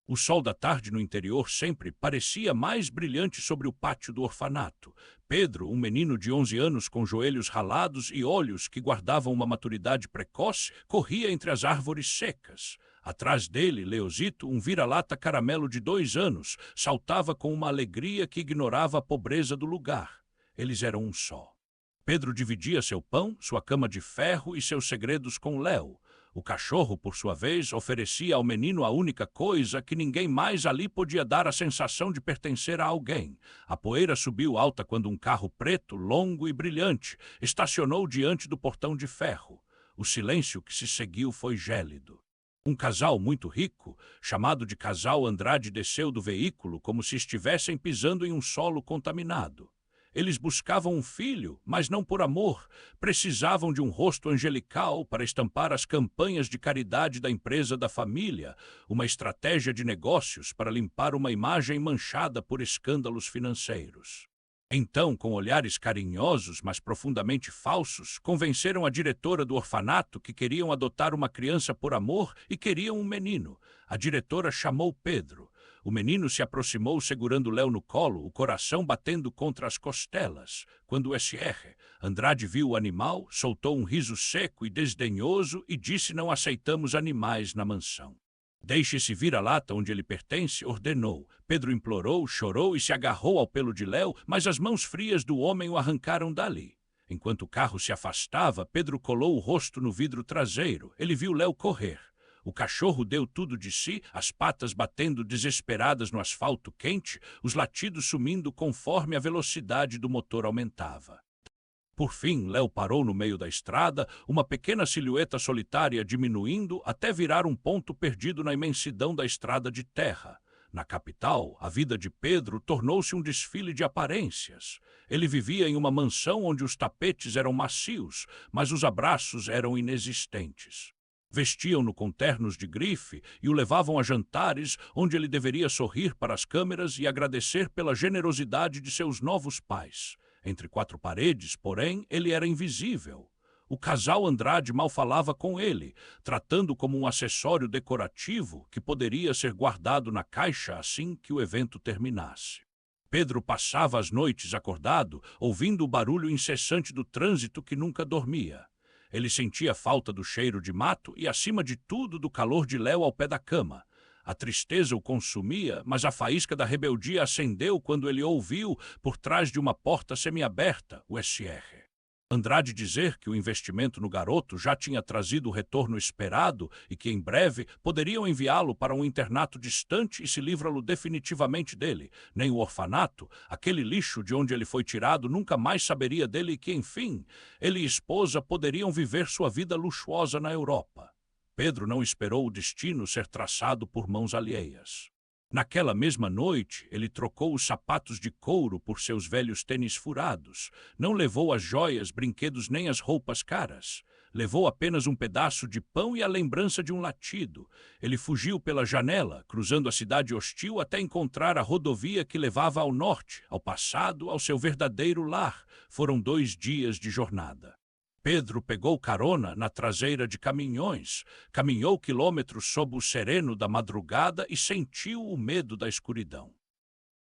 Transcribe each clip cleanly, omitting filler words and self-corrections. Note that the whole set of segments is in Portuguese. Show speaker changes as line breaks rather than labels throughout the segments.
O sol da tarde no interior sempre parecia mais brilhante sobre o pátio do orfanato. Pedro, um menino de 11 anos com joelhos ralados e olhos que guardavam uma maturidade precoce, corria entre as árvores secas. Atrás dele, Leozito, um vira-lata caramelo de 2 anos, saltava com uma alegria que ignorava a pobreza do lugar. Eles eram um só. Pedro dividia seu pão, sua cama de ferro e seus segredos com Léo. O cachorro, por sua vez, oferecia ao menino a única coisa que ninguém mais ali podia dar a sensação de pertencer a alguém. A poeira subiu alta quando um carro preto, longo e brilhante, estacionou diante do portão de ferro. O silêncio que se seguiu foi gélido. Um casal muito rico, chamado de Casal Andrade, desceu do veículo como se estivessem pisando em um solo contaminado. Eles buscavam um filho, mas não por amor. Precisavam de um rosto angelical para estampar as campanhas de caridade da empresa da família, uma estratégia de negócios para limpar uma imagem manchada por escândalos financeiros. Então, com olhares carinhosos, mas profundamente falsos, convenceram a diretora do orfanato que queriam adotar uma criança por amor e queriam um menino. A diretora chamou Pedro. O menino se aproximou segurando Léo no colo, o coração batendo contra as costelas. Quando o SR Andrade viu o animal, soltou um riso seco e desdenhoso e disse: "Não aceitamos animais na mansão." "Deixe esse vira-lata onde ele pertence", ordenou. Pedro implorou, chorou e se agarrou ao pelo de Léo, mas as mãos frias do homem o arrancaram dali. Enquanto o carro se afastava, Pedro colou o rosto no vidro traseiro. Ele viu Léo correr. O cachorro deu tudo de si, as patas batendo desesperadas no asfalto quente, os latidos sumindo conforme a velocidade do motor aumentava. Por fim, Léo parou no meio da estrada, uma pequena silhueta solitária diminuindo até virar um ponto perdido na imensidão da estrada de terra. Na capital, a vida de Pedro tornou-se um desfile de aparências. Ele vivia em uma mansão onde os tapetes eram macios, mas os abraços eram inexistentes. Vestiam-no com ternos de grife e o levavam a jantares onde ele deveria sorrir para as câmeras e agradecer pela generosidade de seus novos pais. Entre 4 paredes, porém, ele era invisível. O casal Andrade mal falava com ele, tratando como um acessório decorativo que poderia ser guardado na caixa assim que o evento terminasse. Pedro passava as noites acordado, ouvindo o barulho incessante do trânsito que nunca dormia. Ele sentia falta do cheiro de mato e, acima de tudo, do calor de Léo ao pé da cama. A tristeza o consumia, mas a faísca da rebeldia acendeu quando ele ouviu, por trás de uma porta semiaberta, o SR Andrade dizer que o investimento no garoto já tinha trazido o retorno esperado e que, em breve, poderiam enviá-lo para um internato distante e se livrá-lo definitivamente dele. Nem o orfanato, aquele lixo de onde ele foi tirado, nunca mais saberia dele e que, enfim, ele e esposa poderiam viver sua vida luxuosa na Europa. Pedro não esperou o destino ser traçado por mãos alheias. Naquela mesma noite, ele trocou os sapatos de couro por seus velhos tênis furados. Não levou as joias, brinquedos nem as roupas caras. Levou apenas um pedaço de pão e a lembrança de um latido. Ele fugiu pela janela, cruzando a cidade hostil até encontrar a rodovia que levava ao norte, ao passado, ao seu verdadeiro lar. Foram 2 dias de jornada. Pedro pegou carona na traseira de caminhões, caminhou quilômetros sob o sereno da madrugada e sentiu o medo da escuridão.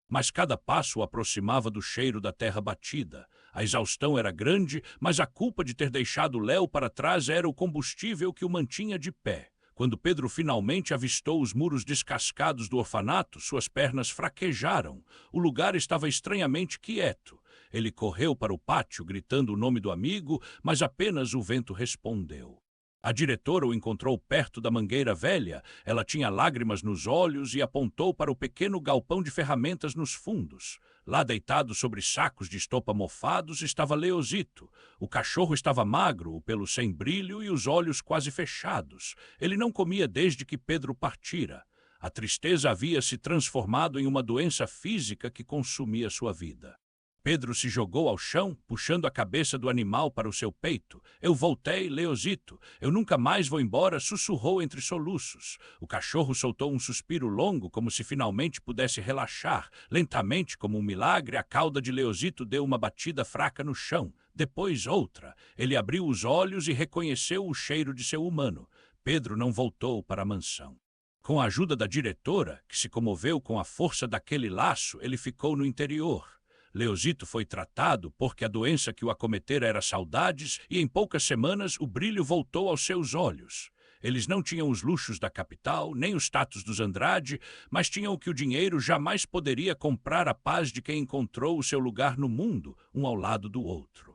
Mas cada passo o aproximava do cheiro da terra batida. A exaustão era grande, mas a culpa de ter deixado Léo para trás era o combustível que o mantinha de pé. Quando Pedro finalmente avistou os muros descascados do orfanato, suas pernas fraquejaram. O lugar estava estranhamente quieto. Ele correu para o pátio, gritando o nome do amigo, mas apenas o vento respondeu. A diretora o encontrou perto da mangueira velha. Ela tinha lágrimas nos olhos e apontou para o pequeno galpão de ferramentas nos fundos. Lá, deitado sobre sacos de estopa mofados, estava Leozito. O cachorro estava magro, o pelo sem brilho e os olhos quase fechados. Ele não comia desde que Pedro partira. A tristeza havia se transformado em uma doença física que consumia sua vida. Pedro se jogou ao chão, puxando a cabeça do animal para o seu peito. "Eu voltei, Leozito. Eu nunca mais vou embora", sussurrou entre soluços. O cachorro soltou um suspiro longo, como se finalmente pudesse relaxar. Lentamente, como um milagre, a cauda de Leozito deu uma batida fraca no chão. Depois outra. Ele abriu os olhos e reconheceu o cheiro de seu humano. Pedro não voltou para a mansão. Com a ajuda da diretora, que se comoveu com a força daquele laço, ele ficou no interior. Leozito foi tratado porque a doença que o acometera era saudades e em poucas semanas o brilho voltou aos seus olhos. Eles não tinham os luxos da capital, nem o status dos Andrade, mas tinham o que o dinheiro jamais poderia comprar: a paz de quem encontrou o seu lugar no mundo, um ao lado do outro.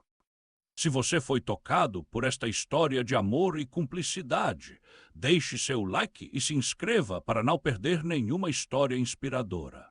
Se você foi tocado por esta história de amor e cumplicidade, deixe seu like e se inscreva para não perder nenhuma história inspiradora.